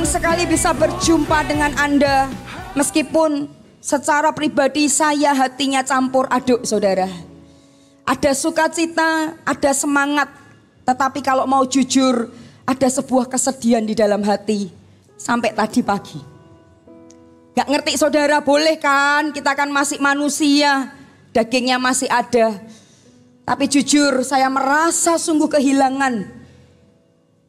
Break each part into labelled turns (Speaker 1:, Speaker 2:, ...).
Speaker 1: sekali bisa berjumpa dengan Anda. Meskipun secara pribadi saya hatinya campur aduk, saudara. Ada sukacita, ada semangat. Tetapi kalau mau jujur, ada sebuah kesedihan di dalam hati. Sampai tadi pagi. Gak ngerti saudara, boleh kan? Kita kan masih manusia. Dagingnya masih ada. Tapi jujur saya merasa sungguh kehilangan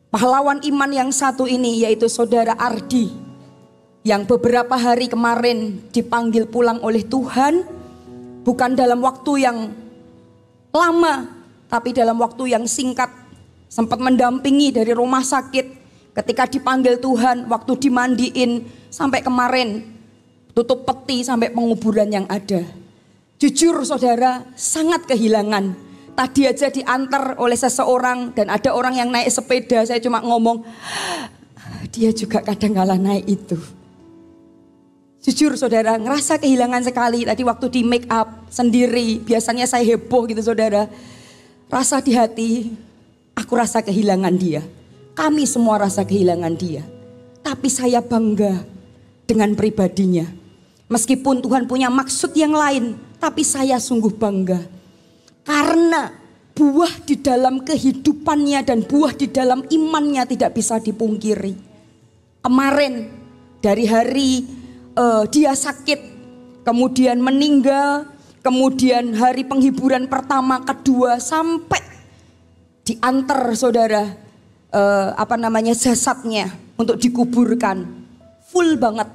Speaker 1: pahlawan iman yang satu ini, yaitu saudara Ardi, yang beberapa hari kemarin dipanggil pulang oleh Tuhan. Bukan dalam waktu yang lama, tapi dalam waktu yang singkat. Sempat mendampingi dari rumah sakit ketika dipanggil Tuhan, waktu dimandiin, sampai kemarin tutup peti sampai penguburan yang ada. Jujur saudara, sangat kehilangan. Tadi aja diantar oleh seseorang dan ada orang yang naik sepeda. Saya cuma ngomong, dia juga kadang kala naik itu. Jujur saudara, ngerasa kehilangan sekali. Tadi waktu di make up sendiri, biasanya saya heboh gitu saudara. Rasa di hati, aku rasa kehilangan dia. Kami semua rasa kehilangan dia. Tapi saya bangga dengan pribadinya. Meskipun Tuhan punya maksud yang lain, tapi saya sungguh bangga. Karena buah di dalam kehidupannya dan buah di dalam imannya tidak bisa dipungkiri. Kemarin dari hari dia sakit, kemudian meninggal, kemudian hari penghiburan pertama, kedua, sampai diantar saudara jasadnya untuk dikuburkan. Full banget.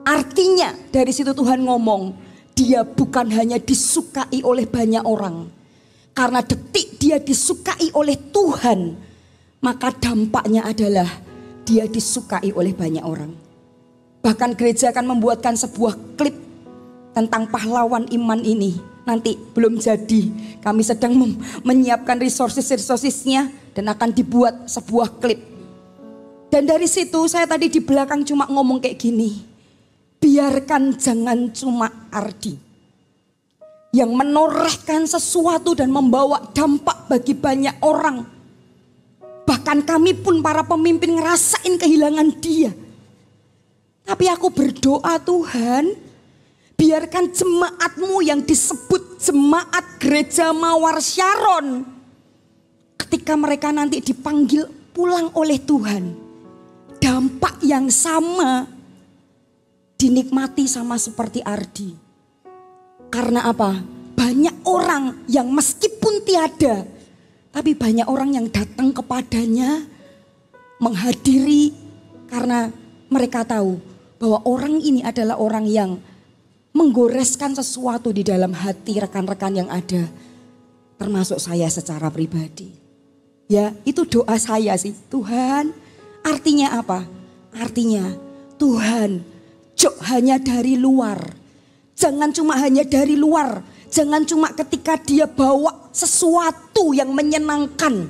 Speaker 1: Artinya dari situ Tuhan ngomong, dia bukan hanya disukai oleh banyak orang. Karena detik dia disukai oleh Tuhan, maka dampaknya adalah dia disukai oleh banyak orang. Bahkan gereja akan membuatkan sebuah klip tentang pahlawan iman ini. Nanti belum jadi, kami sedang menyiapkan resources-nya dan akan dibuat sebuah klip. Dan dari situ saya tadi di belakang cuma ngomong kayak gini. Biarkan jangan cuma Ardi yang menorehkan sesuatu dan membawa dampak bagi banyak orang. Bahkan kami pun para pemimpin ngerasain kehilangan dia. Tapi aku berdoa, Tuhan, biarkan jemaatmu yang disebut jemaat gereja Mawar Sharon, ketika mereka nanti dipanggil pulang oleh Tuhan, dampak yang sama dinikmati sama seperti Ardi. Karena apa? Banyak orang yang meskipun tiada, tapi banyak orang yang datang kepadanya, menghadiri, karena mereka tahu bahwa orang ini adalah orang yang menggoreskan sesuatu di dalam hati rekan-rekan yang ada. Termasuk saya secara pribadi. Ya, itu doa saya sih. Tuhan, artinya apa? Artinya Tuhan, hanya dari luar. Jangan cuma hanya dari luar. Jangan cuma ketika dia bawa sesuatu yang menyenangkan,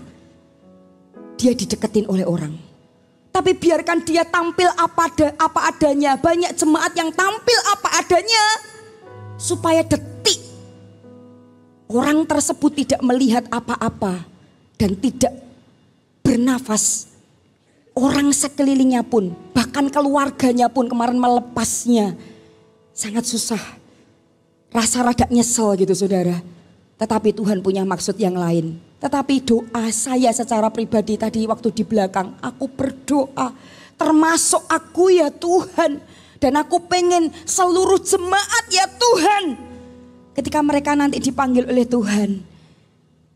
Speaker 1: dia dideketin oleh orang. Tapi biarkan dia tampil apa adanya. Banyak jemaat yang tampil apa adanya. Supaya detik orang tersebut tidak melihat apa-apa. Dan tidak bernafas. Orang sekelilingnya pun, bahkan keluarganya pun kemarin melepasnya. Sangat susah. Rasa rada nyesel gitu saudara. Tetapi Tuhan punya maksud yang lain. Tetapi doa saya secara pribadi tadi waktu di belakang, aku berdoa, termasuk aku ya Tuhan. Dan aku pengen seluruh jemaat ya Tuhan. Ketika mereka nanti dipanggil oleh Tuhan,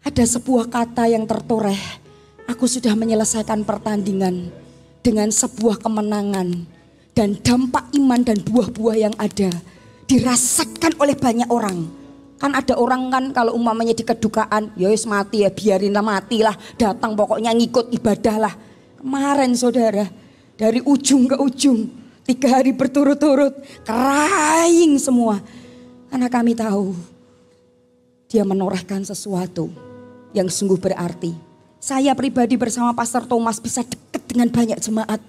Speaker 1: ada sebuah kata yang tertoreh. Aku sudah menyelesaikan pertandingan dengan sebuah kemenangan. Dan dampak iman dan buah-buah yang ada dirasakan oleh banyak orang. Kan ada orang kan kalau umpamanya di kedukaan, ya wis mati ya, biarinlah matilah, datang pokoknya ngikut ibadah lah. Kemarin saudara, dari ujung ke ujung, 3 hari berturut-turut, keraing semua. Karena kami tahu dia menorehkan sesuatu yang sungguh berarti. Saya pribadi bersama Pastor Thomas bisa dekat dengan banyak jemaat.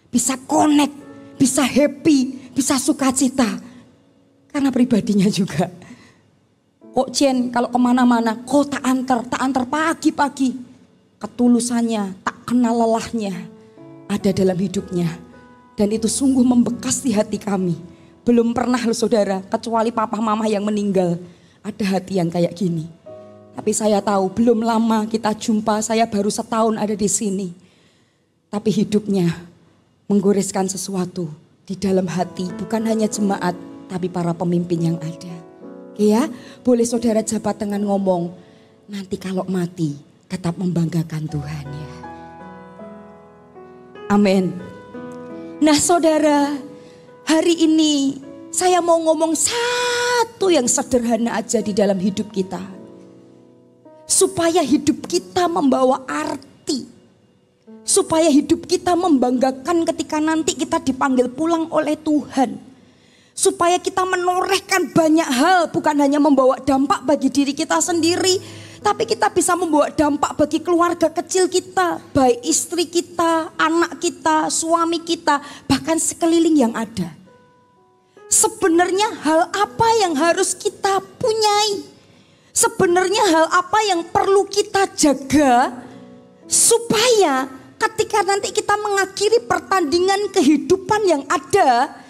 Speaker 1: Bisa connect, bisa happy, bisa sukacita. Karena pribadinya juga. Kok Jen kalau kemana-mana, kok tak antar pagi-pagi. Ketulusannya, tak kenal lelahnya. ada dalam hidupnya. Dan itu sungguh membekas di hati kami. Belum pernah loh saudara, kecuali papa mama yang meninggal, ada hati yang kayak gini. Tapi saya tahu belum lama kita jumpa, saya baru setahun ada di sini. Tapi hidupnya menggoreskan sesuatu di dalam hati, bukan hanya jemaat, tapi para pemimpin yang ada. Ya, boleh saudara jabat tangan ngomong, nanti kalau mati tetap membanggakan Tuhan ya. Amin. Nah saudara, hari ini saya mau ngomong satu yang sederhana aja di dalam hidup kita. Supaya hidup kita membawa arti. Supaya hidup kita membanggakan ketika nanti kita dipanggil pulang oleh Tuhan. Supaya kita menorehkan banyak hal, bukan hanya membawa dampak bagi diri kita sendiri, tapi kita bisa membawa dampak bagi keluarga kecil kita, baik istri kita, anak kita, suami kita, bahkan sekeliling yang ada. Sebenarnya hal apa yang harus kita punyai? Sebenarnya hal apa yang perlu kita jaga supaya ketika nanti kita mengakhiri pertandingan kehidupan yang ada,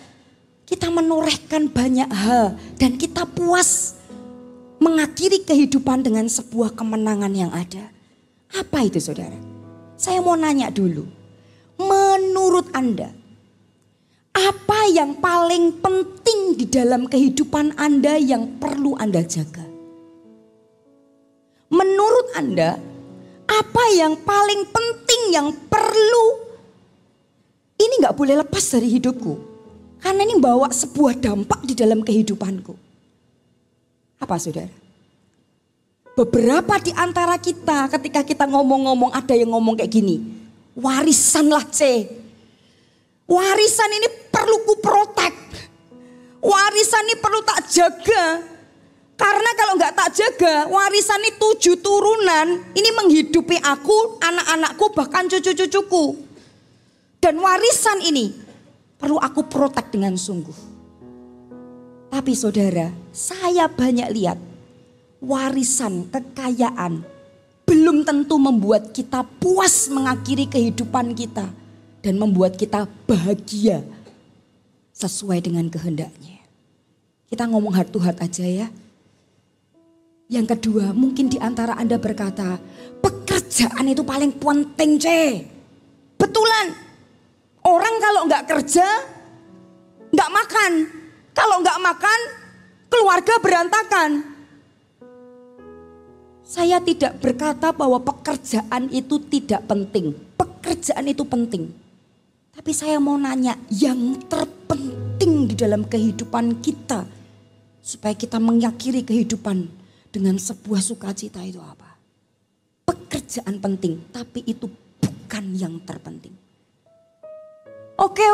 Speaker 1: kita menorehkan banyak hal dan kita puas mengakhiri kehidupan dengan sebuah kemenangan yang ada. Apa itu saudara? Saya mau nanya dulu. Menurut Anda, apa yang paling penting di dalam kehidupan Anda yang perlu Anda jaga? Menurut Anda, apa yang paling penting yang perlu, ini gak boleh lepas dari hidupku. Karena ini bawa sebuah dampak di dalam kehidupanku. Apa saudara? Beberapa di antara kita ketika kita ngomong-ngomong ada yang ngomong kayak gini. Warisan lah C. Warisan ini perlu ku protek. Warisan ini perlu tak jaga. Karena kalau nggak tak jaga, warisan ini 7 turunan, ini menghidupi aku, anak-anakku, bahkan cucu-cucuku. Dan warisan ini perlu aku protek dengan sungguh. Tapi saudara, saya banyak lihat warisan, kekayaan belum tentu membuat kita puas mengakhiri kehidupan kita dan membuat kita bahagia sesuai dengan kehendaknya. Kita ngomong heart to heart aja ya. Yang kedua, mungkin di antara Anda berkata, pekerjaan itu paling penting C. Betulan, orang kalau nggak kerja, nggak makan. Kalau nggak makan, keluarga berantakan. Saya tidak berkata bahwa pekerjaan itu tidak penting. Pekerjaan itu penting. Tapi saya mau nanya, yang terpenting di dalam kehidupan kita, supaya kita mengakhiri kehidupan dengan sebuah sukacita itu apa? Pekerjaan penting, tapi itu bukan yang terpenting. Oke.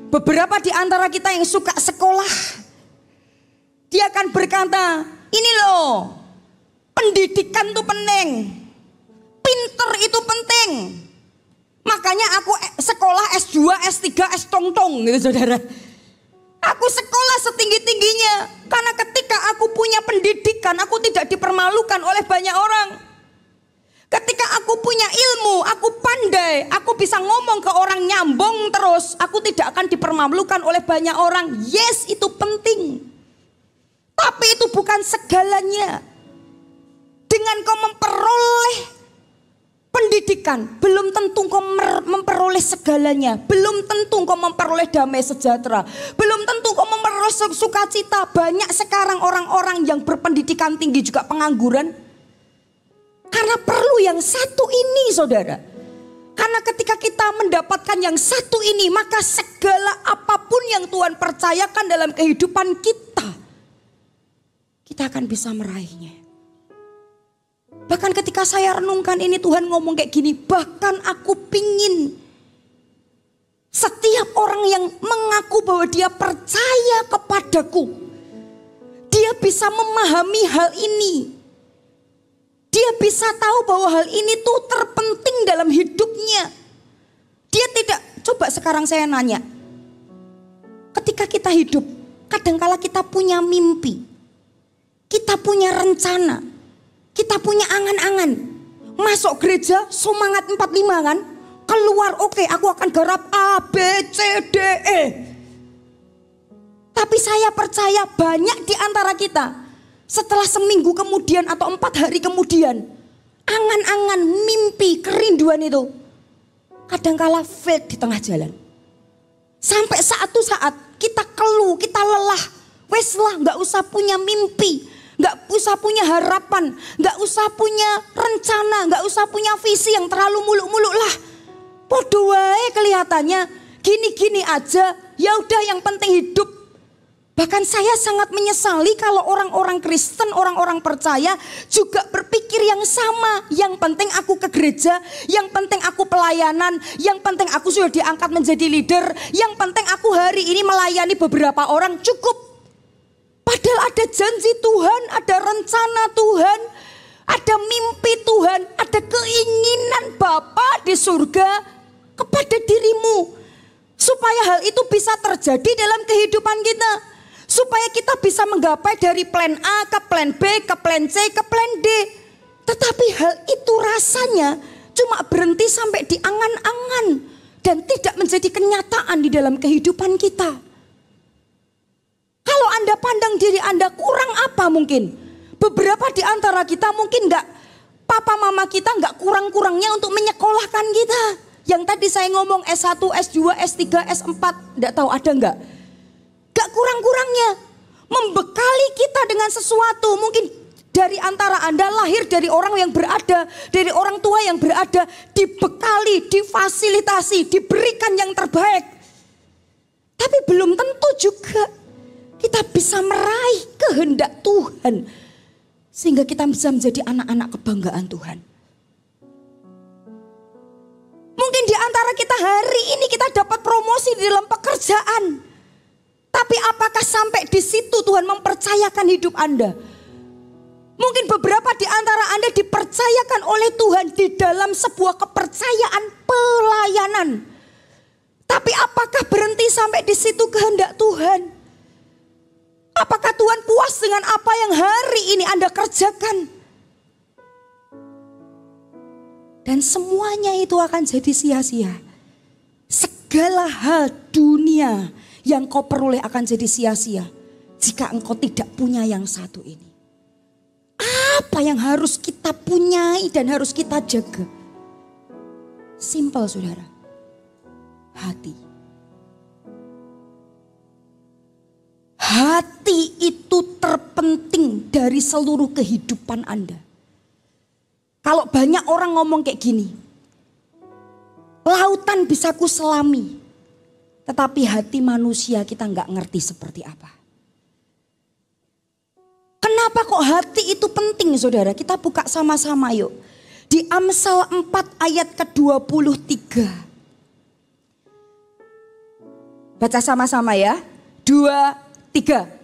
Speaker 1: Beberapa di antara kita yang suka sekolah, dia akan berkata, ini loh, pendidikan itu penting, pinter itu penting. Makanya aku sekolah S2, S3, S-tong-tong gitu saudara. Aku sekolah setinggi-tingginya karena ketika aku punya pendidikan, aku tidak dipermalukan oleh banyak orang. Ketika aku punya ilmu, aku pandai, aku bisa ngomong ke orang nyambung terus, aku tidak akan dipermalukan oleh banyak orang. Yes, itu penting. Tapi itu bukan segalanya. Dengan kau memperoleh pendidikan, belum tentu kau memperoleh segalanya. Belum tentu kau memperoleh damai sejahtera. Belum tentu kau memperoleh sukacita. Banyak sekarang orang-orang yang berpendidikan tinggi juga pengangguran. Karena perlu yang satu ini saudara. Karena ketika kita mendapatkan yang satu ini, maka segala apapun yang Tuhan percayakan dalam kehidupan kita, kita akan bisa meraihnya. Bahkan ketika saya renungkan ini, Tuhan ngomong kayak gini, bahkan aku pingin setiap orang yang mengaku bahwa dia percaya kepadaku, dia bisa memahami hal ini. Dia bisa tahu bahwa hal ini tuh terpenting dalam hidupnya. Dia tidak, coba sekarang saya nanya. Ketika kita hidup, kadangkala kita punya mimpi. Kita punya rencana. Kita punya angan-angan. Masuk gereja semangat 45 kan. keluar, oke, aku akan garap A, B, C, D, E. Tapi saya percaya banyak di antara kita setelah seminggu kemudian atau 4 hari kemudian, angan-angan, mimpi, kerinduan itu kadangkala fail di tengah jalan. Sampai satu saat kita keluh, kita lelah. Wes lah, gak usah punya mimpi, gak usah punya harapan, gak usah punya rencana, gak usah punya visi yang terlalu muluk-muluk lah. Podo wae kelihatannya gini-gini aja. Ya udah, yang penting hidup. Bahkan saya sangat menyesali kalau orang-orang Kristen, orang-orang percaya juga berpikir yang sama. Yang penting aku ke gereja, yang penting aku pelayanan, yang penting aku sudah diangkat menjadi leader, yang penting aku hari ini melayani beberapa orang, cukup. Padahal ada janji Tuhan, ada rencana Tuhan, ada mimpi Tuhan, ada keinginan Bapa di surga kepada dirimu. Supaya hal itu bisa terjadi dalam kehidupan kita. Supaya kita bisa menggapai dari plan A ke plan B, ke plan C, ke plan D. Tetapi hal itu rasanya cuma berhenti sampai di angan-angan. Dan tidak menjadi kenyataan di dalam kehidupan kita. Kalau Anda pandang diri Anda kurang apa mungkin? Beberapa di antara kita mungkin enggak, papa mama kita enggak kurang-kurangnya untuk menyekolahkan kita. Yang tadi saya ngomong S1, S2, S3, S4, enggak tahu ada enggak? Enggak kurang-kurangnya. Membekali kita dengan sesuatu. Mungkin dari antara Anda lahir dari orang yang berada, dari orang tua yang berada, dibekali, difasilitasi, diberikan yang terbaik. Tapi belum tentu juga kita bisa meraih kehendak Tuhan. Sehingga kita bisa menjadi anak-anak kebanggaan Tuhan. Mungkin di antara kita hari ini kita dapat promosi di dalam pekerjaan. Tapi apakah sampai di situ Tuhan mempercayakan hidup Anda? Mungkin beberapa di antara Anda dipercayakan oleh Tuhan di dalam sebuah kepercayaan pelayanan. Tapi apakah berhenti sampai di situ kehendak Tuhan? Apakah Tuhan puas dengan apa yang hari ini Anda kerjakan? Dan semuanya itu akan jadi sia-sia. Segala hal dunia yang kau peroleh akan jadi sia-sia jika engkau tidak punya yang satu ini. Apa yang harus kita punyai dan harus kita jaga? Simpel saudara. Hati. Hati itu terpenting dari seluruh kehidupan Anda. Kalau banyak orang ngomong kayak gini, lautan bisa ku selami, tetapi hati manusia kita nggak ngerti seperti apa. Kenapa kok hati itu penting saudara? Kita buka sama-sama yuk. Di Amsal 4 ayat ke-23. Baca sama-sama ya. 2, 3.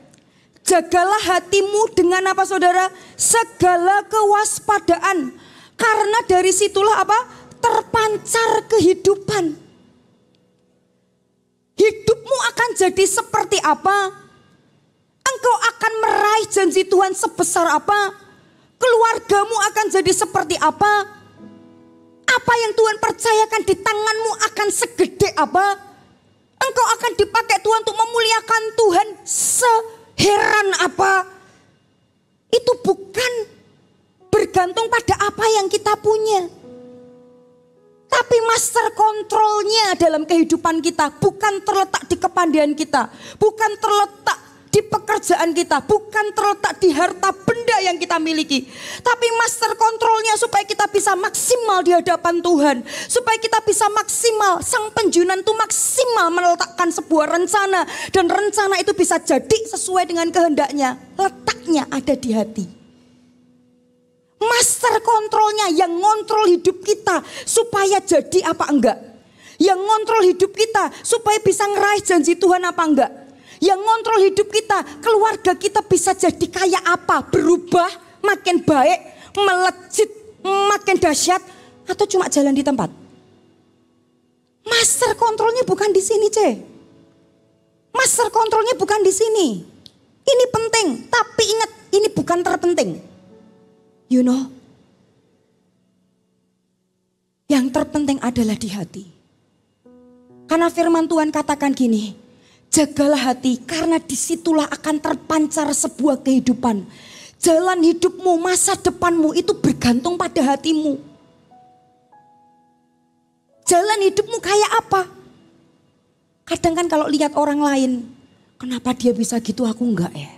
Speaker 1: Jagalah hatimu dengan apa saudara? Segala kewaspadaan. Karena dari situlah apa? Terpancar kehidupan. Hidupmu akan jadi seperti apa? Engkau akan meraih janji Tuhan sebesar apa? Keluargamu akan jadi seperti apa? Apa yang Tuhan percayakan di tanganmu akan segede apa? Engkau akan dipakai Tuhan untuk memuliakan Tuhan seheran apa? Itu bukan bergantung pada apa yang kita punya. Tapi master kontrolnya dalam kehidupan kita bukan terletak di kepandaian kita. Bukan terletak di pekerjaan kita, bukan terletak di harta benda yang kita miliki. Tapi master kontrolnya supaya kita bisa maksimal di hadapan Tuhan. Supaya kita bisa maksimal, sang penjunan itu maksimal meletakkan sebuah rencana. Dan rencana itu bisa jadi sesuai dengan kehendaknya. Letaknya ada di hati. Master kontrolnya yang ngontrol hidup kita supaya jadi apa enggak. Yang ngontrol hidup kita supaya bisa ngeraih janji Tuhan apa enggak. Yang ngontrol hidup kita, keluarga kita bisa jadi kayak apa? Berubah, makin baik, melejit, makin dahsyat, atau cuma jalan di tempat? Master kontrolnya bukan di sini, C. Master kontrolnya bukan di sini. Ini penting, tapi ingat ini bukan terpenting. You know? Yang terpenting adalah di hati. Karena firman Tuhan katakan gini, jagalah hati karena disitulah akan terpancar sebuah kehidupan. Jalan hidupmu, masa depanmu itu bergantung pada hatimu. Jalan hidupmu kayak apa? Kadang kan kalau lihat orang lain, kenapa dia bisa gitu aku enggak ya?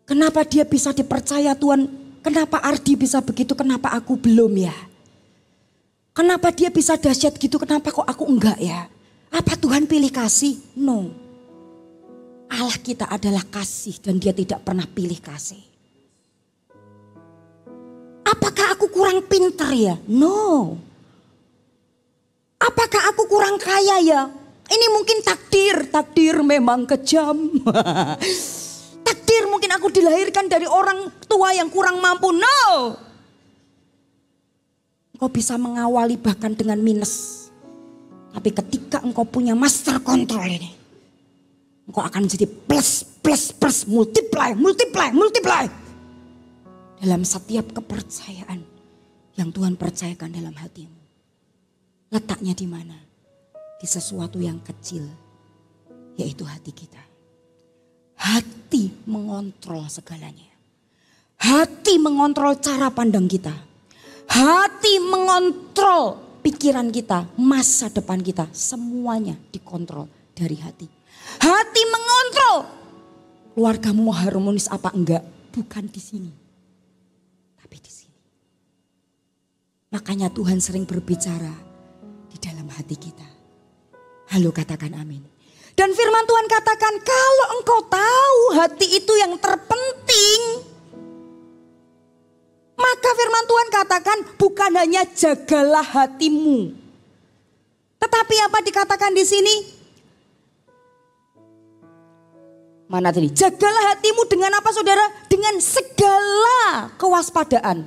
Speaker 1: Kenapa dia bisa dipercaya Tuhan? Kenapa Ardi bisa begitu? Kenapa aku belum ya? Kenapa dia bisa dahsyat gitu? Kenapa kok aku enggak ya? Apa Tuhan pilih kasih? No. Allah kita adalah kasih dan dia tidak pernah pilih kasih. Apakah aku kurang pintar ya? No. Apakah aku kurang kaya ya? Ini mungkin takdir memang kejam. Takdir mungkin aku dilahirkan dari orang tua yang kurang mampu. No. Engkau bisa mengawali bahkan dengan minus. Tapi ketika engkau punya master control ini, engkau akan menjadi plus, multiply. Dalam setiap kepercayaan yang Tuhan percayakan dalam hatimu. Letaknya di mana? Di sesuatu yang kecil, yaitu hati kita. Hati mengontrol segalanya. Hati mengontrol cara pandang kita. Hati mengontrol pikiran kita, masa depan kita, semuanya dikontrol dari hati. Hati mengontrol keluargamu mau harmonis apa enggak, bukan di sini, tapi di sini. Makanya Tuhan sering berbicara di dalam hati kita. Halo, katakan amin. Dan firman Tuhan katakan kalau engkau tahu hati itu yang terpenting, maka firman Tuhan katakan bukan hanya jagalah hatimu. Tetapi apa dikatakan di sini? Mana tadi? Jagalah hatimu dengan apa saudara? Dengan segala kewaspadaan.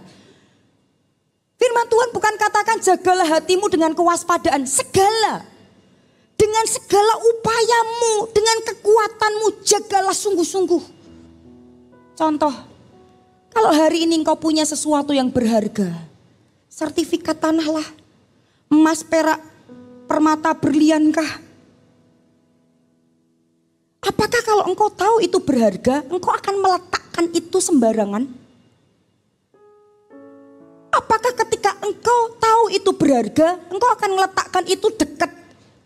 Speaker 1: Firman Tuhan bukan katakan jagalah hatimu dengan kewaspadaan. Segala. Dengan segala upayamu, dengan kekuatanmu, jagalah sungguh-sungguh. Contoh. Kalau hari ini engkau punya sesuatu yang berharga, sertifikat tanah lah, emas, perak, permata, berlian kah? Apakah kalau engkau tahu itu berharga, engkau akan meletakkan itu sembarangan? Apakah ketika engkau tahu itu berharga, engkau akan meletakkan itu dekat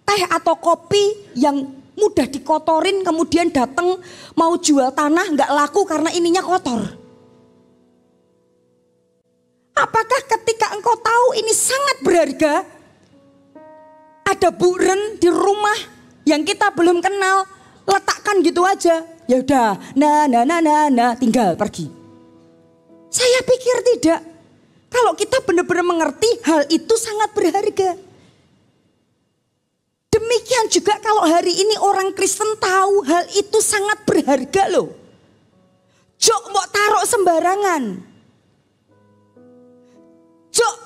Speaker 1: teh atau kopi yang mudah dikotorin, kemudian datang mau jual tanah nggak laku karena ininya kotor? Apakah ketika engkau tahu ini sangat berharga, ada buren di rumah yang kita belum kenal, letakkan gitu aja, ya udah, nah, tinggal pergi. Saya pikir tidak. Kalau kita benar-benar mengerti hal itu sangat berharga. Demikian juga kalau hari ini orang Kristen tahu hal itu sangat berharga loh. Jok mau taruh sembarangan. Jok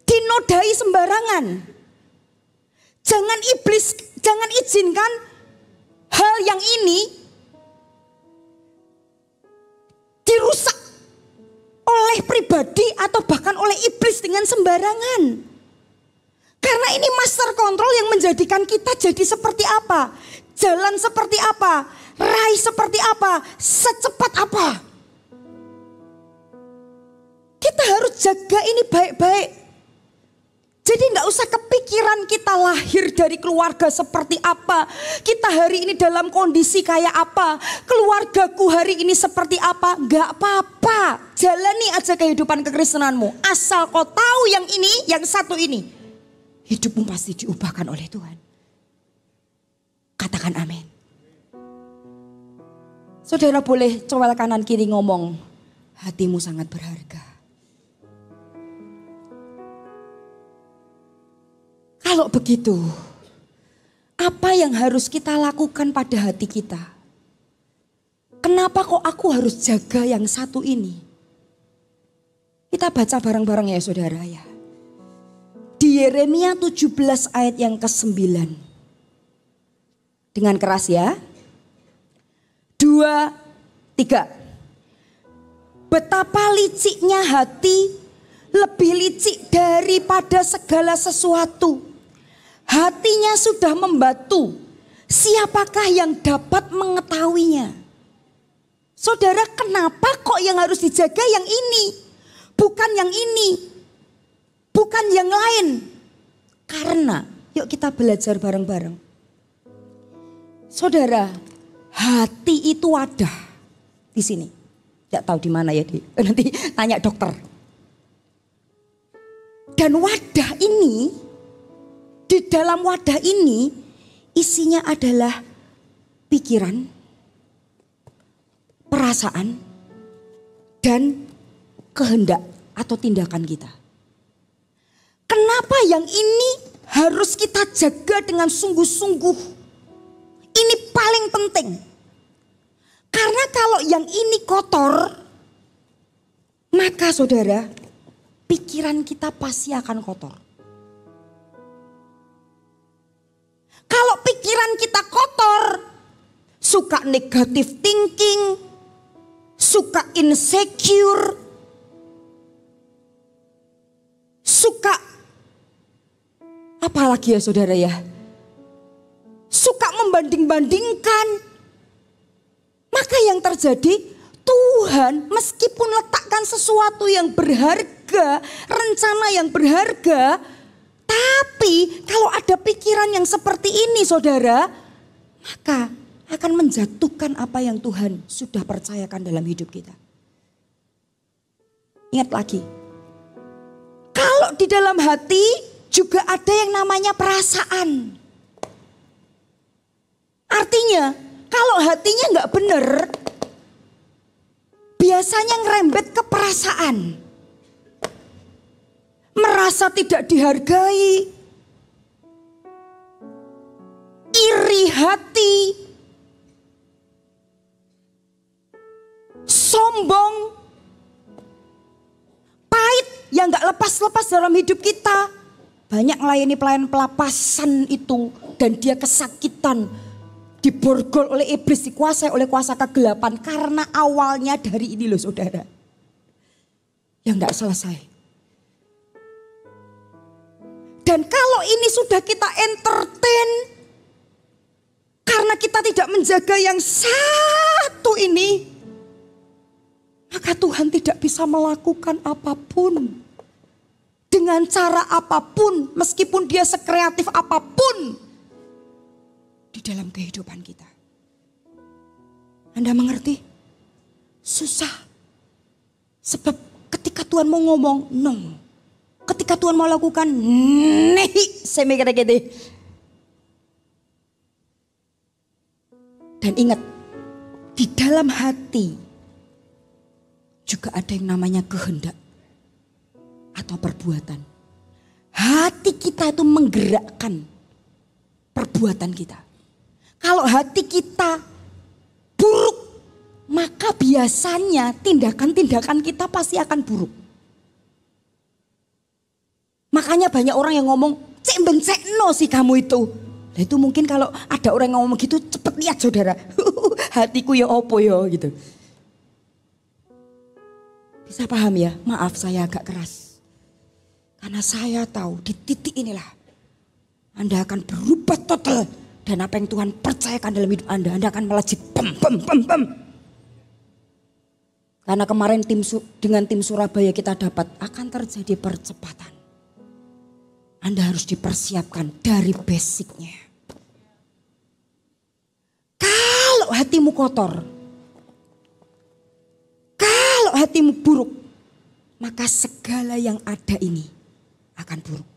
Speaker 1: dinodai sembarangan. Jangan izinkan hal yang ini dirusak oleh pribadi atau bahkan oleh iblis dengan sembarangan. Karena ini master control yang menjadikan kita jadi seperti apa, jalan seperti apa, raih seperti apa, secepat apa. Kita harus jaga ini baik-baik. Jadi gak usah kepikiran kita lahir dari keluarga seperti apa. Kita hari ini dalam kondisi kayak apa. Keluargaku hari ini seperti apa. Gak apa-apa. Jalani aja kehidupan kekristenanmu. Asal kau tahu yang ini, yang satu ini. Hidupmu pasti diubahkan oleh Tuhan. Katakan amin. Saudara boleh cowel kanan kiri ngomong. Hatimu sangat berharga. Kalau begitu, apa yang harus kita lakukan pada hati kita? Kenapa kok aku harus jaga yang satu ini? Kita baca bareng-bareng ya saudara ya. Di Yeremia 17 ayat yang ke-9. Dengan keras ya. 2, 3. Betapa liciknya hati lebih licik daripada segala sesuatu. Hatinya sudah membatu. Siapakah yang dapat mengetahuinya? Saudara, kenapa kok yang harus dijaga yang ini? Bukan yang ini. Bukan yang lain. Karena, yuk kita belajar bareng-bareng. Saudara, hati itu wadah di sini. Tidak tahu di mana ya, nanti tanya dokter. Dan wadah ini, di dalam wadah ini isinya adalah pikiran, perasaan, dan kehendak atau tindakan kita. Kenapa yang ini harus kita jaga dengan sungguh-sungguh? Ini paling penting. Karena kalau yang ini kotor, maka saudara, pikiran kita pasti akan kotor. Kalau pikiran kita kotor, suka negative thinking, suka insecure, suka apalagi ya saudara ya, suka membanding-bandingkan. Maka yang terjadi, Tuhan meskipun letakkan sesuatu yang berharga, rencana yang berharga, tapi kalau ada pikiran yang seperti ini saudara, maka akan menjatuhkan apa yang Tuhan sudah percayakan dalam hidup kita. Ingat lagi, kalau di dalam hati juga ada yang namanya perasaan. Artinya, kalau hatinya nggak benar, biasanya ngerembet ke perasaan. Merasa tidak dihargai, iri hati, sombong, pahit yang nggak lepas-lepas dalam hidup kita. Banyak melayani pelayan pelapasan itu dan dia kesakitan. Diborgol oleh iblis, dikuasai oleh kuasa kegelapan. Karena awalnya dari ini loh saudara. Yang gak selesai. Dan kalau ini sudah kita entertain. Karena kita tidak menjaga yang satu ini. Maka Tuhan tidak bisa melakukan apapun. Dengan cara apapun, meskipun dia sekreatif apapun. Di dalam kehidupan kita. Anda mengerti? Susah. Sebab ketika Tuhan mau ngomong, no. Ketika Tuhan mau lakukan, nehi. Saya mikir gitu. Dan ingat, di dalam hati juga ada yang namanya kehendak atau perbuatan. Hati kita itu menggerakkan perbuatan kita. Kalau hati kita buruk, maka biasanya tindakan-tindakan kita pasti akan buruk. Makanya banyak orang yang ngomong, cek bencekno sih kamu itu. Nah itu mungkin kalau ada orang yang ngomong gitu, cepet lihat saudara. Hatiku ya opo ya gitu. Bisa paham ya? Maaf saya agak keras. Karena saya tahu di titik inilah Anda akan berubah total. Dan apa yang Tuhan percayakan dalam hidup Anda akan melejit. Karena kemarin dengan tim Surabaya kita dapat akan terjadi percepatan. Anda harus dipersiapkan dari basicnya. Kalau hatimu kotor, kalau hatimu buruk, maka segala yang ada ini akan buruk.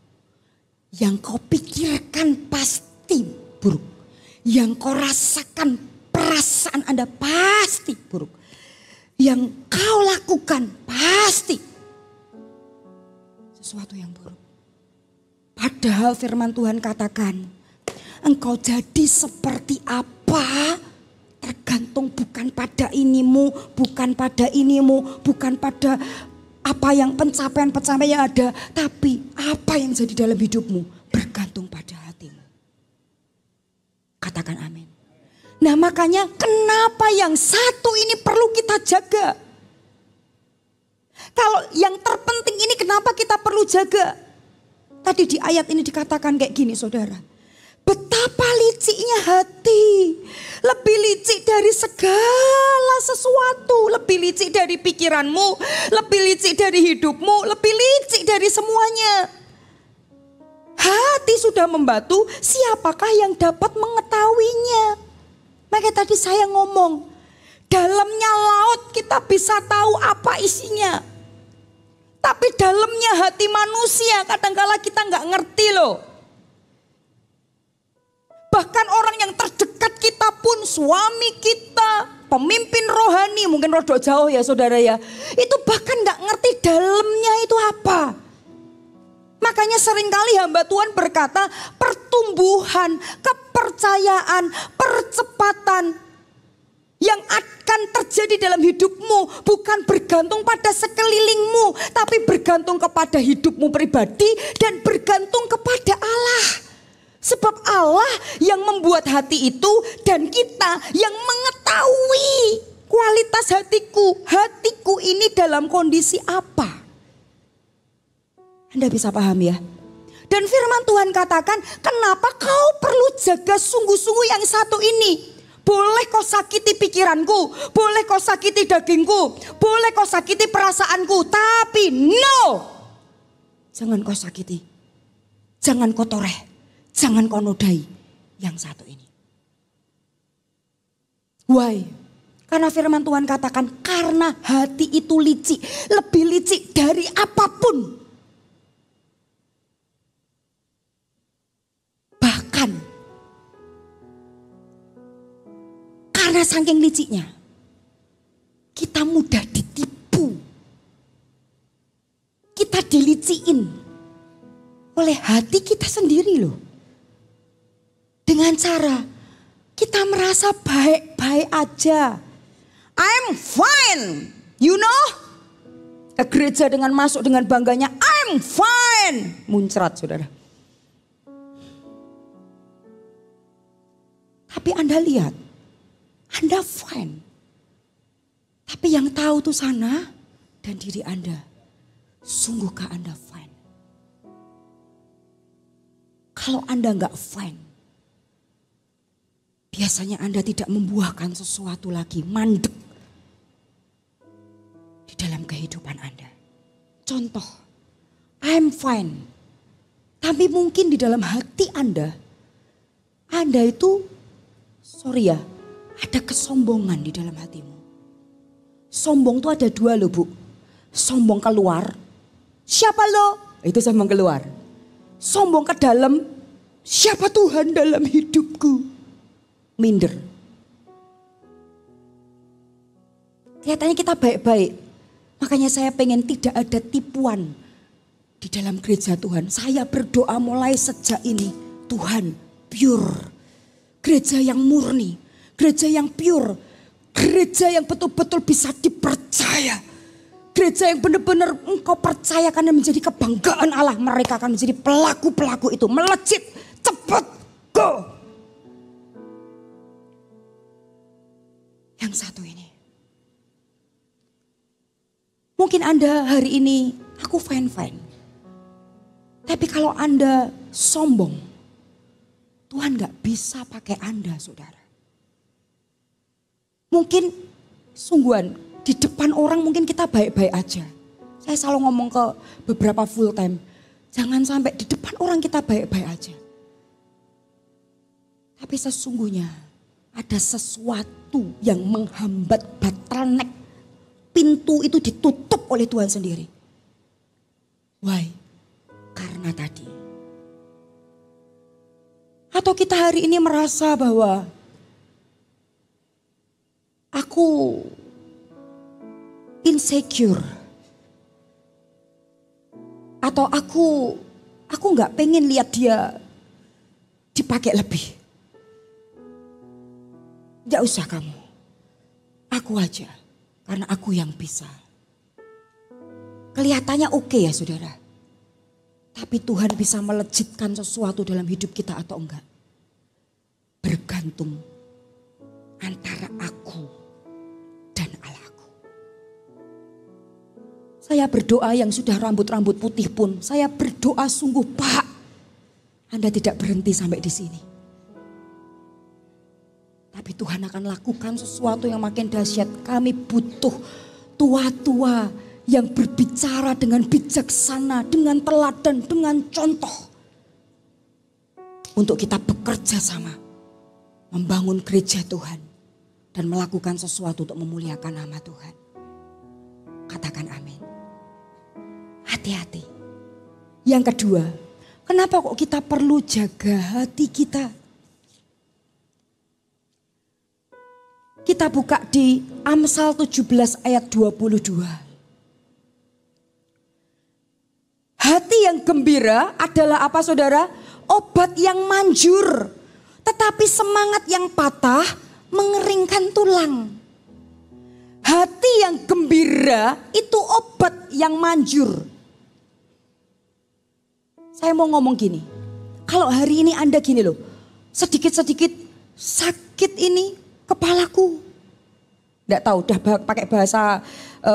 Speaker 1: Yang kau pikirkan pasti buruk. Yang kau rasakan perasaan Anda pasti buruk. Yang kau lakukan pasti sesuatu yang buruk. Padahal firman Tuhan katakan, engkau jadi seperti apa tergantung bukan pada inimu, bukan pada inimu, bukan pada apa yang pencapaian-pencapaian yang ada, tapi apa yang jadi dalam hidupmu bergantung pada hatimu. Katakan amin. Nah makanya kenapa yang satu ini perlu kita jaga. Kalau yang terpenting ini kenapa kita perlu jaga. Tadi di ayat ini dikatakan kayak gini saudara. Betapa liciknya hati. Lebih licik dari segala sesuatu. Lebih licik dari pikiranmu. Lebih licik dari hidupmu. Lebih licik dari semuanya. Hati sudah membatu, siapakah yang dapat mengetahuinya? Makanya tadi saya ngomong, dalamnya laut kita bisa tahu apa isinya. Tapi dalamnya hati manusia kadang-kala kita nggak ngerti loh. Bahkan orang yang terdekat kita pun, suami kita, pemimpin rohani, mungkin rodok jauh ya saudara ya. Itu bahkan nggak ngerti dalamnya itu apa. Makanya seringkali hamba Tuhan berkata pertumbuhan, kepercayaan, percepatan yang akan terjadi dalam hidupmu bukan bergantung pada sekelilingmu, tapi bergantung kepada hidupmu pribadi dan bergantung kepada Allah. Sebab Allah yang membuat hati itu dan kita yang mengetahui kualitas hatiku. Hatiku ini dalam kondisi apa? Anda bisa paham ya? Dan firman Tuhan katakan, kenapa kau perlu jaga sungguh-sungguh yang satu ini? Boleh kau sakiti pikiranku, boleh kau sakiti dagingku, boleh kau sakiti perasaanku, tapi no! Jangan kau sakiti, jangan kau toreh, jangan kau nodai yang satu ini. Why? Karena firman Tuhan katakan, karena hati itu licik, lebih licik dari apapun. Karena saking liciknya, kita mudah ditipu. Kita diliciin oleh hati kita sendiri loh. Dengan cara kita merasa baik-baik aja. I'm fine, you know. Ke gereja dengan masuk dengan bangganya, I'm fine. Muncrat saudara. Tapi Anda lihat, Anda fine. Tapi yang tahu tuh sana dan diri Anda. Sungguhkah Anda fine? Kalau Anda nggak fine, biasanya Anda tidak membuahkan sesuatu lagi, mandek di dalam kehidupan Anda. Contoh, I'm fine. Tapi mungkin di dalam hati Anda itu, sorry ya, ada kesombongan di dalam hatimu. Sombong itu ada dua loh bu. Sombong keluar. Siapa lo? Itu sombong keluar. Sombong ke dalam. Siapa Tuhan dalam hidupku? Minder. Kelihatannya kita baik-baik. Makanya saya pengen tidak ada tipuan di dalam gereja Tuhan. Saya berdoa mulai sejak ini. Tuhan pure. Gereja yang murni. Gereja yang pure, gereja yang betul-betul bisa dipercaya. Gereja yang benar-benar engkau percayakan dan menjadi kebanggaan Allah. Mereka akan menjadi pelaku-pelaku itu. Melejit, cepat, go. Yang satu ini. Mungkin Anda hari ini, aku fine-fine. Tapi kalau Anda sombong, Tuhan gak bisa pakai Anda saudara. Mungkin sungguhan di depan orang mungkin kita baik-baik aja. Saya selalu ngomong ke beberapa full time. Jangan sampai di depan orang kita baik-baik aja. Tapi sesungguhnya ada sesuatu yang menghambat bottleneck. Pintu itu ditutup oleh Tuhan sendiri. Why? Karena tadi. Atau kita hari ini merasa bahwa aku insecure. Atau aku gak pengen lihat dia dipakai lebih. Gak usah kamu. Aku aja. Karena aku yang bisa. Kelihatannya oke ya saudara. Tapi Tuhan bisa melejitkan sesuatu dalam hidup kita atau enggak. Bergantung antara aku dan Allahku. Saya berdoa yang sudah rambut-rambut putih pun, saya berdoa sungguh, Pak, Anda tidak berhenti sampai di sini. Tapi Tuhan akan lakukan sesuatu yang makin dahsyat. Kami butuh tua-tua yang berbicara dengan bijaksana, dengan teladan, dengan contoh. Untuk kita bekerja sama, membangun gereja Tuhan. Dan melakukan sesuatu untuk memuliakan nama Tuhan. Katakan amin. Hati-hati. Yang kedua, kenapa kok kita perlu jaga hati kita? Kita buka di Amsal 17 ayat 22. Hati yang gembira adalah apa saudara? Obat yang manjur. Tetapi semangat yang patah mengeringkan tulang. Hati yang gembira itu obat yang manjur. Saya mau ngomong gini. Kalau hari ini Anda gini loh. Sedikit-sedikit sakit ini kepalaku. Nggak tahu udah pakai bahasa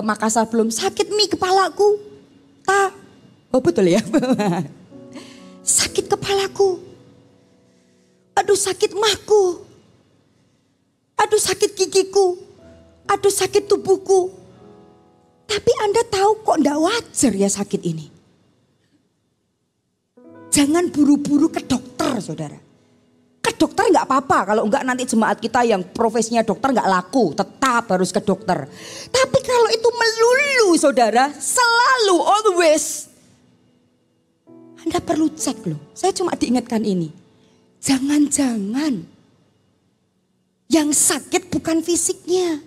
Speaker 1: Makassar belum. Sakit mi kepalaku. Oh betul ya. Sakit kepalaku. Aduh sakit mahku. Aduh sakit gigiku. Aduh sakit tubuhku. Tapi Anda tahu kok enggak wajar ya sakit ini. Jangan buru-buru ke dokter saudara. Ke dokter enggak apa-apa. Kalau enggak nanti jemaat kita yang profesinya dokter enggak laku. Tetap harus ke dokter. Tapi kalau itu melulu saudara. Selalu always. Anda perlu cek loh. Saya cuma diingatkan ini. Jangan-jangan. Yang sakit bukan fisiknya.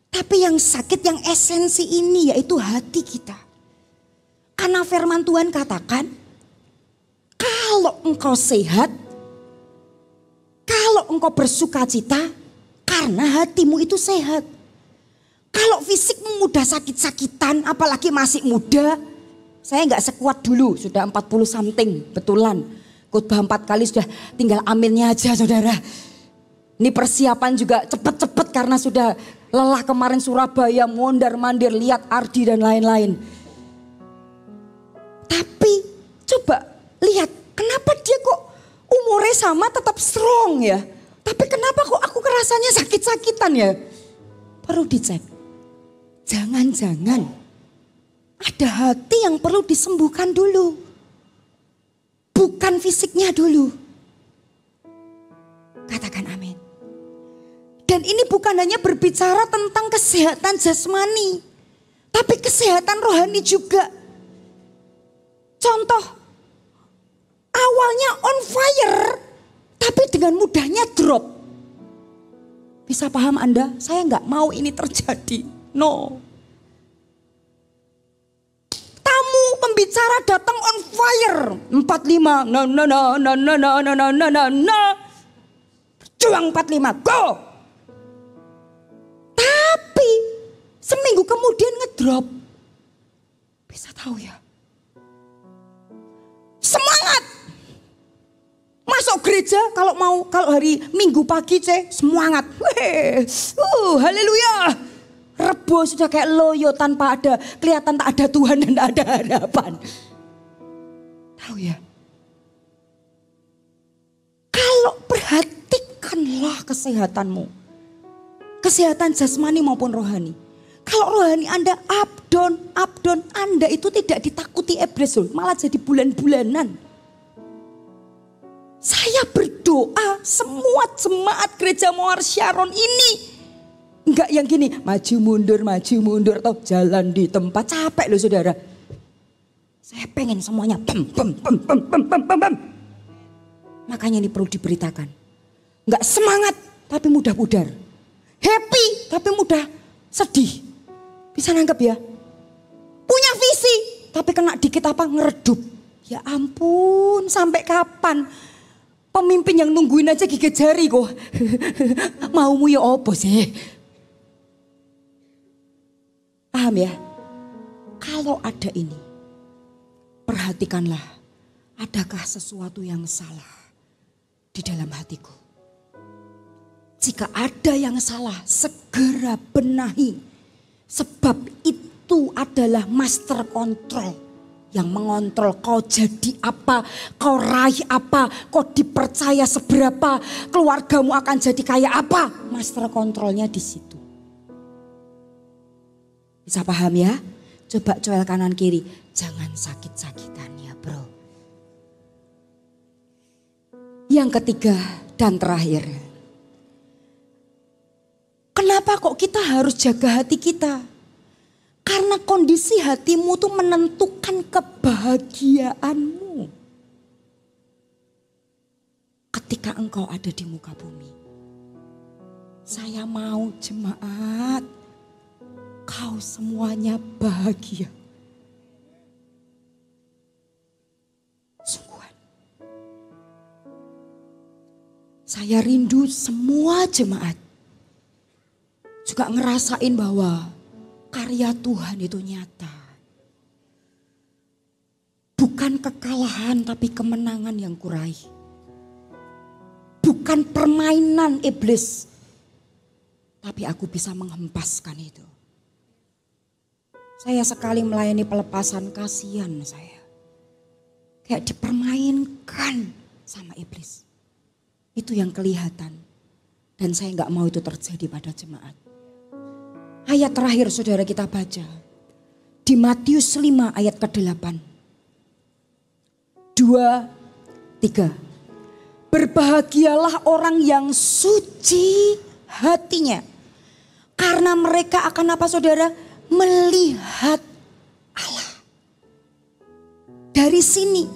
Speaker 1: Tapi yang sakit yang esensi ini yaitu hati kita. Karena firman Tuhan katakan. Kalau engkau sehat. Kalau engkau bersuka cita. Karena hatimu itu sehat. Kalau fisikmu mudah sakit-sakitan. Apalagi masih muda. Saya gak sekuat dulu. Sudah 40 something betulan. Khotbah 4 kali sudah tinggal aminnya aja saudara. Ini persiapan juga cepat-cepat karena sudah lelah kemarin Surabaya, mondar-mandir, lihat Ardi dan lain-lain. Tapi coba lihat kenapa dia kok umurnya sama tetap strong ya. Tapi kenapa kok aku kerasanya sakit-sakitan ya. Perlu dicek. Jangan-jangan ada hati yang perlu disembuhkan dulu. Bukan fisiknya dulu. Katakan amin. Dan ini bukan hanya berbicara tentang kesehatan jasmani. Tapi kesehatan rohani juga. Contoh. Awalnya on fire. Tapi dengan mudahnya drop. Bisa paham Anda? Saya nggak mau ini terjadi. No. Tamu pembicara datang on fire. 45. No. Juang 45. Go. Tapi seminggu kemudian ngedrop. Bisa tahu ya. Semangat. Masuk gereja kalau hari Minggu pagi semangat. Haleluya. Rebo sudah kayak loyo tanpa ada kelihatan tak ada Tuhan dan tak ada harapan. Tahu ya. Kalau perhatikanlah kesehatanmu. Kesehatan jasmani maupun rohani. Kalau rohani Anda up down, Anda itu tidak ditakuti iblis, malah jadi bulan-bulanan. Saya berdoa semua jemaat gereja Muar Sharon ini. Enggak yang gini, maju mundur atau jalan di tempat. Capek loh saudara. Saya pengen semuanya bam. Makanya ini perlu diberitakan. Enggak semangat tapi mudah pudar. Happy tapi mudah sedih. Bisa nangkep ya? Punya visi tapi kena dikit apa ngeredup. Ya ampun, sampai kapan? Pemimpin yang nungguin aja gigit jari kok. Maumu ya apa sih? Paham ya? Kalau ada ini, perhatikanlah. Adakah sesuatu yang salah di dalam hatiku? Jika ada yang salah, segera benahi. Sebab itu itu adalah master control. Yang mengontrol kau jadi apa, kau raih apa, kau dipercaya seberapa, keluargamu akan jadi kayak apa. Master kontrolnya di situ. Bisa paham ya? Coba coel kanan kiri, jangan sakit-sakitan ya bro. Yang ketiga dan terakhir. Kenapa kok kita harus jaga hati kita? Karena kondisi hatimu tuh menentukan kebahagiaanmu. Ketika engkau ada di muka bumi. Saya mau jemaat, kau semuanya bahagia. Sungguhan. Saya rindu semua jemaat juga ngerasain bahwa karya Tuhan itu nyata. Bukan kekalahan tapi kemenangan yang kuraih. Bukan permainan iblis. Tapi aku bisa menghempaskan itu. Saya sekali melayani pelepasan, kasihan saya. Kayak dipermainkan sama iblis. Itu yang kelihatan. Dan saya gak mau itu terjadi pada jemaat. Ayat terakhir saudara kita baca. Di Matius 5 ayat ke-8. 2, 3. Berbahagialah orang yang suci hatinya. Karena mereka akan apa saudara? Melihat Allah. Dari sini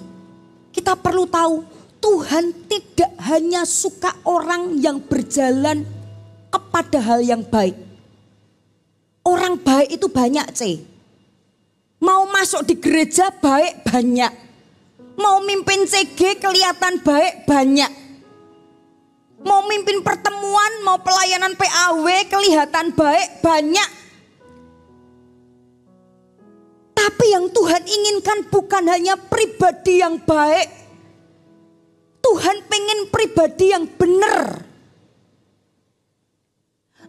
Speaker 1: kita perlu tahu. Tuhan tidak hanya suka orang yang berjalan kepada hal yang baik. Orang baik itu banyak C. Mau masuk di gereja baik banyak. Mau mimpin CG kelihatan baik banyak. Mau mimpin pertemuan, mau pelayanan PAW kelihatan baik banyak. Tapi yang Tuhan inginkan bukan hanya pribadi yang baik. Tuhan pengen pribadi yang benar.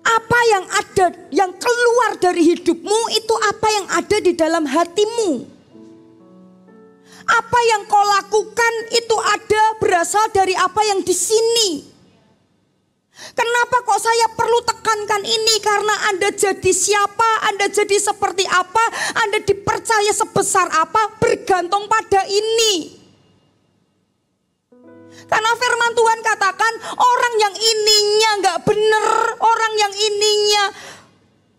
Speaker 1: Apa yang ada, yang keluar dari hidupmu itu apa yang ada di dalam hatimu. Apa yang kau lakukan itu ada berasal dari apa yang di sini. Kenapa kok saya perlu tekankan ini? Karena Anda jadi siapa, Anda jadi seperti apa, Anda dipercaya sebesar apa, bergantung pada ini. Karena firman Tuhan katakan orang yang ininya gak benar, orang yang ininya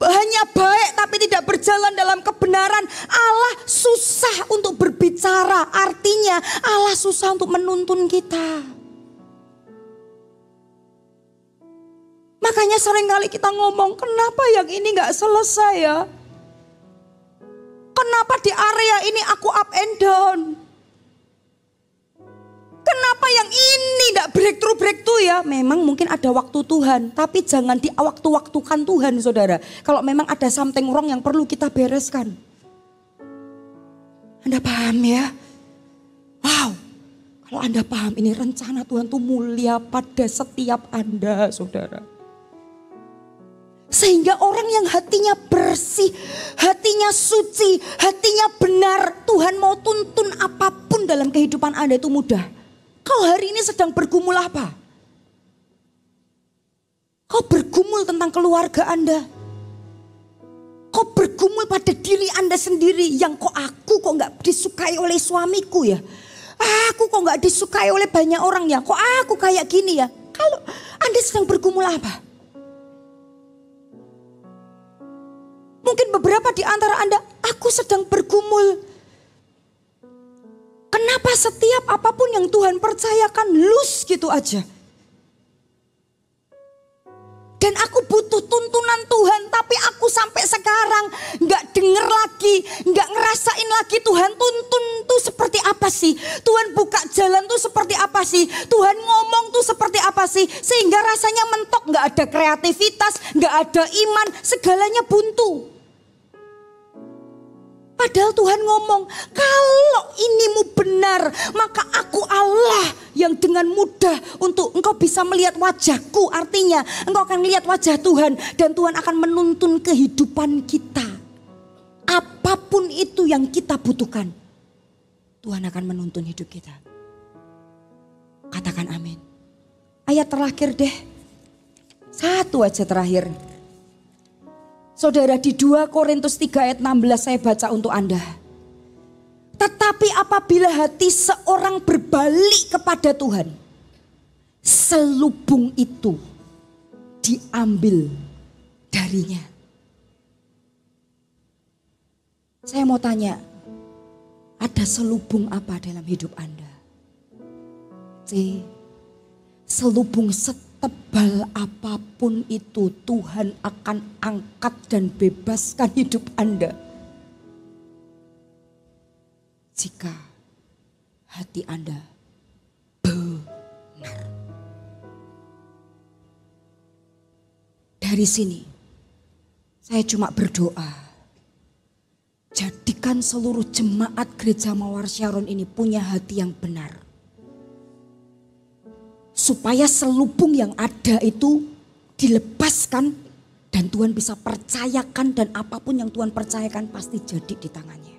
Speaker 1: hanya baik tapi tidak berjalan dalam kebenaran. Allah susah untuk berbicara, artinya Allah susah untuk menuntun kita. Makanya seringkali kita ngomong, kenapa yang ini gak selesai ya? Kenapa di area ini aku up and down? Kenapa yang ini tidak breakthrough ya? Memang mungkin ada waktu Tuhan. Tapi jangan di waktu-waktukan Tuhan saudara. Kalau memang ada something wrong yang perlu kita bereskan. Anda paham ya? Wow. Kalau Anda paham ini rencana Tuhan itu mulia pada setiap Anda saudara. Sehingga orang yang hatinya bersih, hatinya suci, hatinya benar. Tuhan mau tuntun apapun dalam kehidupan Anda itu mudah. Kau hari ini sedang bergumul apa? Kau bergumul tentang keluarga Anda. Kau bergumul pada diri Anda sendiri. Yang aku kok gak disukai oleh suamiku ya. Aku kok gak disukai oleh banyak orang ya. Kok aku kayak gini ya. Kalau Anda sedang bergumul apa? Mungkin beberapa di antara Anda, aku sedang bergumul. Kenapa setiap apapun yang Tuhan percayakan loose gitu aja? Dan aku butuh tuntunan Tuhan, tapi aku sampai sekarang gak denger lagi, gak ngerasain lagi Tuhan tuntun tuh seperti apa sih? Tuhan buka jalan tuh seperti apa sih? Tuhan ngomong tuh seperti apa sih? Sehingga rasanya mentok, gak ada kreativitas, gak ada iman, segalanya buntu. Padahal Tuhan ngomong, kalau inimu benar, maka aku Allah yang dengan mudah untuk engkau bisa melihat wajahku. Artinya engkau akan melihat wajah Tuhan dan Tuhan akan menuntun kehidupan kita. apapun itu yang kita butuhkan, Tuhan akan menuntun hidup kita. Katakan amin. Ayat terakhir deh. Satu aja terakhir. Saudara, di 2 Korintus 3 ayat 16 saya baca untuk Anda. Tetapi apabila hati seorang berbalik kepada Tuhan, selubung itu diambil darinya. Saya mau tanya, ada selubung apa dalam hidup Anda? C. Selubung setebal apapun itu Tuhan akan angkat dan bebaskan hidup Anda. Jika hati Anda benar. Dari sini saya cuma berdoa. Jadikan seluruh jemaat gereja Mawar Syaron ini punya hati yang benar. Supaya selubung yang ada itu dilepaskan dan Tuhan bisa percayakan, dan apapun yang Tuhan percayakan pasti jadi di tangannya.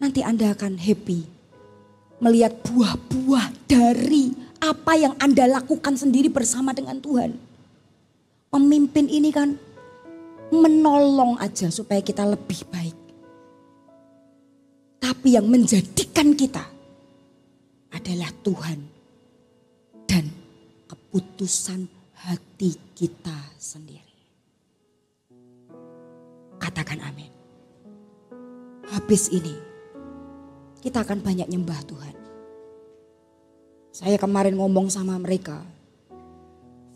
Speaker 1: Nanti Anda akan happy melihat buah-buah dari apa yang Anda lakukan sendiri bersama dengan Tuhan. Pemimpin ini kan menolong aja supaya kita lebih baik. Tapi yang menjadikan kita adalah Tuhan dan keputusan hati kita sendiri. Katakan amin. Habis ini kita akan banyak nyembah Tuhan. Saya kemarin ngomong sama mereka,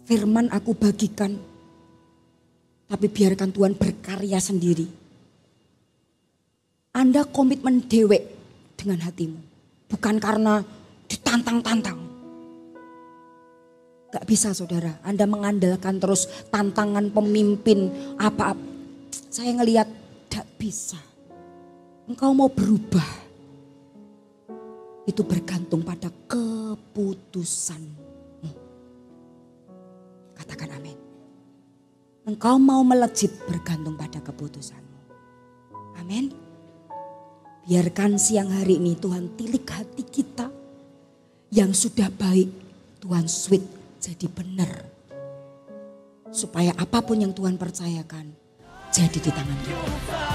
Speaker 1: firman aku bagikan, tapi biarkan Tuhan berkarya sendiri. Anda komitmen dewek dengan hatimu. Bukan karena ditantang-tantang. Gak bisa saudara, Anda mengandalkan terus tantangan pemimpin apa-apa. Saya ngelihat gak bisa. Engkau mau berubah, itu bergantung pada keputusanmu. Katakan amin. Engkau mau melejit bergantung pada keputusanmu. Amin. Biarkan siang hari ini Tuhan tilik hati kita. Yang sudah baik Tuhan switch jadi benar. Supaya apapun yang Tuhan percayakan jadi di tangan kita.